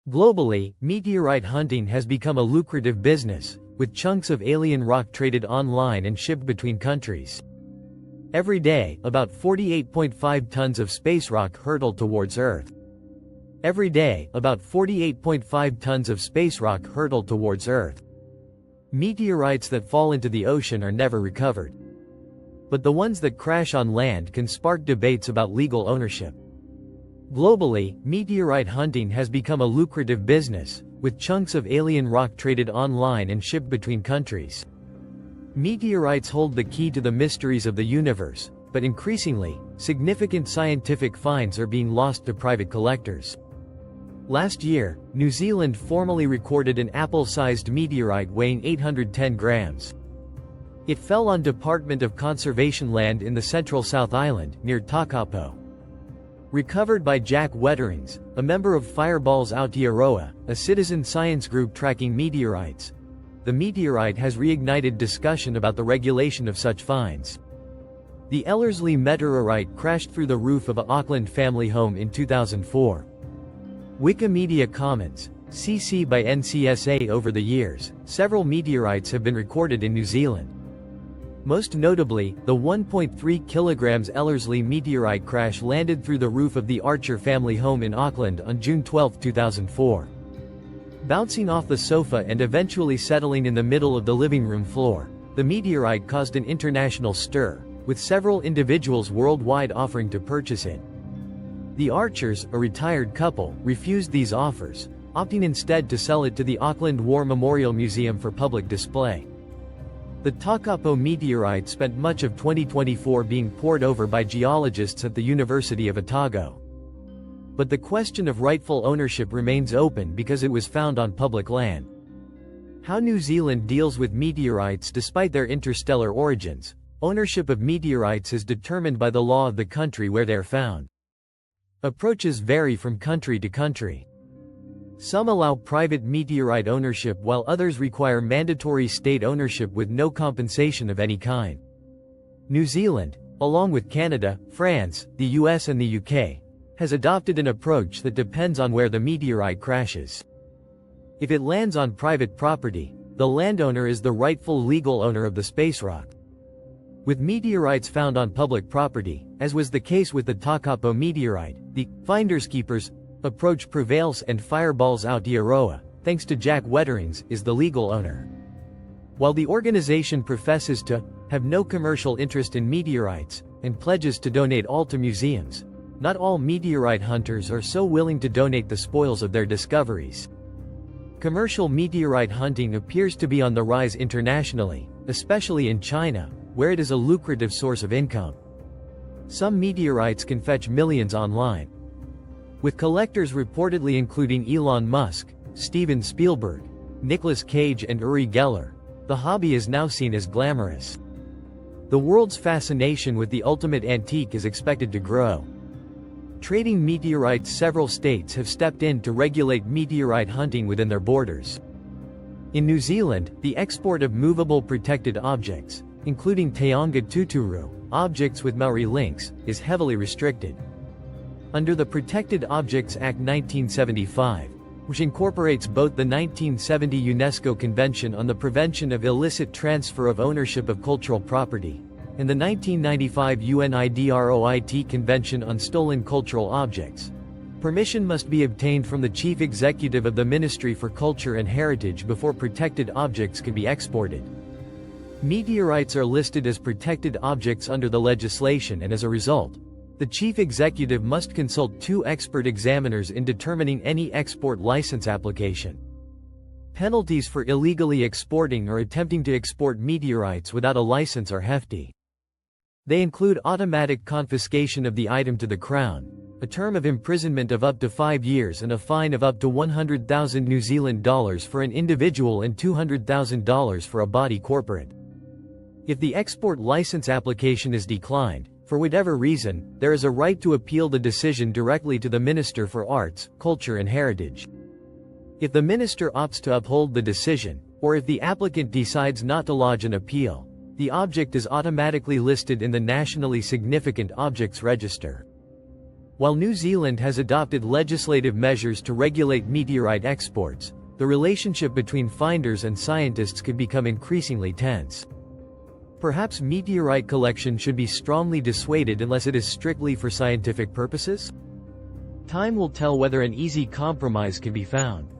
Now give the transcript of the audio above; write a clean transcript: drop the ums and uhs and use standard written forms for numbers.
Globally, meteorite hunting has become a lucrative business, with chunks of alien rock traded online and shipped between countries. Every day, about 48.5 tons of space rock hurtle towards Earth. Every day, about 48.5 tons of space rock hurtle towards Earth. Meteorites that fall into the ocean are never recovered. But the ones that crash on land can spark debates about legal ownership. Globally, meteorite hunting has become a lucrative business, with chunks of alien rock traded online and shipped between countries. Meteorites hold the key to the mysteries of the universe, but increasingly, significant scientific finds are being lost to private collectors. Last year, New Zealand formally recorded an apple-sized meteorite weighing 810 grams. It fell on Department of Conservation land in the central South Island, near Takapō. Recovered by Jack Weterings, a member of Fireballs Aotearoa, a citizen science group tracking meteorites. The meteorite has reignited discussion about the regulation of such finds. The Ellerslie meteorite crashed through the roof of a Auckland family home in 2004. Wikimedia comments, CC by NCSA. Over the years, several meteorites have been recorded in New Zealand. Most notably, the 1.3 kilograms Ellerslie meteorite crash landed through the roof of the Archer family home in Auckland on June 12, 2004. Bouncing off the sofa and eventually settling in the middle of the living room floor, the meteorite caused an international stir, with several individuals worldwide offering to purchase it. The Archers, a retired couple, refused these offers, opting instead to sell it to the Auckland War Memorial Museum for public display. The Takapō meteorite spent much of 2024 being pored over by geologists at the University of Otago. But the question of rightful ownership remains open because it was found on public land. How New Zealand deals with meteorites despite their interstellar origins. Ownership of meteorites is determined by the law of the country where they are found. Approaches vary from country to country. Some allow private meteorite ownership while others require mandatory state ownership with no compensation of any kind. New Zealand, along with Canada, France, the US and the UK, has adopted an approach that depends on where the meteorite crashes. If it lands on private property, the landowner is the rightful legal owner of the space rock. With meteorites found on public property, as was the case with the Takapō meteorite, the finders-keepers approach prevails and Fireballs Aotearoa, thanks to Jack Weterings, is the legal owner. While the organization professes to have no commercial interest in meteorites, and pledges to donate all to museums, not all meteorite hunters are so willing to donate the spoils of their discoveries. Commercial meteorite hunting appears to be on the rise internationally, especially in China, where it is a lucrative source of income. Some meteorites can fetch millions online. With collectors reportedly including Elon Musk, Steven Spielberg, Nicolas Cage and Uri Geller, the hobby is now seen as glamorous. The world's fascination with the ultimate antique is expected to grow. Trading meteorites. Several states have stepped in to regulate meteorite hunting within their borders. In New Zealand, the export of movable protected objects, including Taonga tuturu, objects with Maori links, is heavily restricted. Under the Protected Objects Act 1975, which incorporates both the 1970 UNESCO Convention on the Prevention of Illicit Transfer of Ownership of Cultural Property, and the 1995 UNIDROIT Convention on Stolen Cultural Objects, permission must be obtained from the Chief Executive of the Ministry for Culture and Heritage before protected objects can be exported. Meteorites are listed as protected objects under the legislation, and as a result, the Chief Executive must consult two expert examiners in determining any export license application. Penalties for illegally exporting or attempting to export meteorites without a license are hefty. They include automatic confiscation of the item to the Crown, a term of imprisonment of up to 5 years and a fine of up to 100,000 New Zealand dollars for an individual and $200,000 for a body corporate. If the export license application is declined, for whatever reason, there is a right to appeal the decision directly to the Minister for Arts, Culture and Heritage. If the minister opts to uphold the decision, or if the applicant decides not to lodge an appeal, the object is automatically listed in the Nationally Significant Objects Register. While New Zealand has adopted legislative measures to regulate meteorite exports, the relationship between finders and scientists could become increasingly tense. Perhaps meteorite collection should be strongly dissuaded unless it is strictly for scientific purposes? Time will tell whether an easy compromise can be found.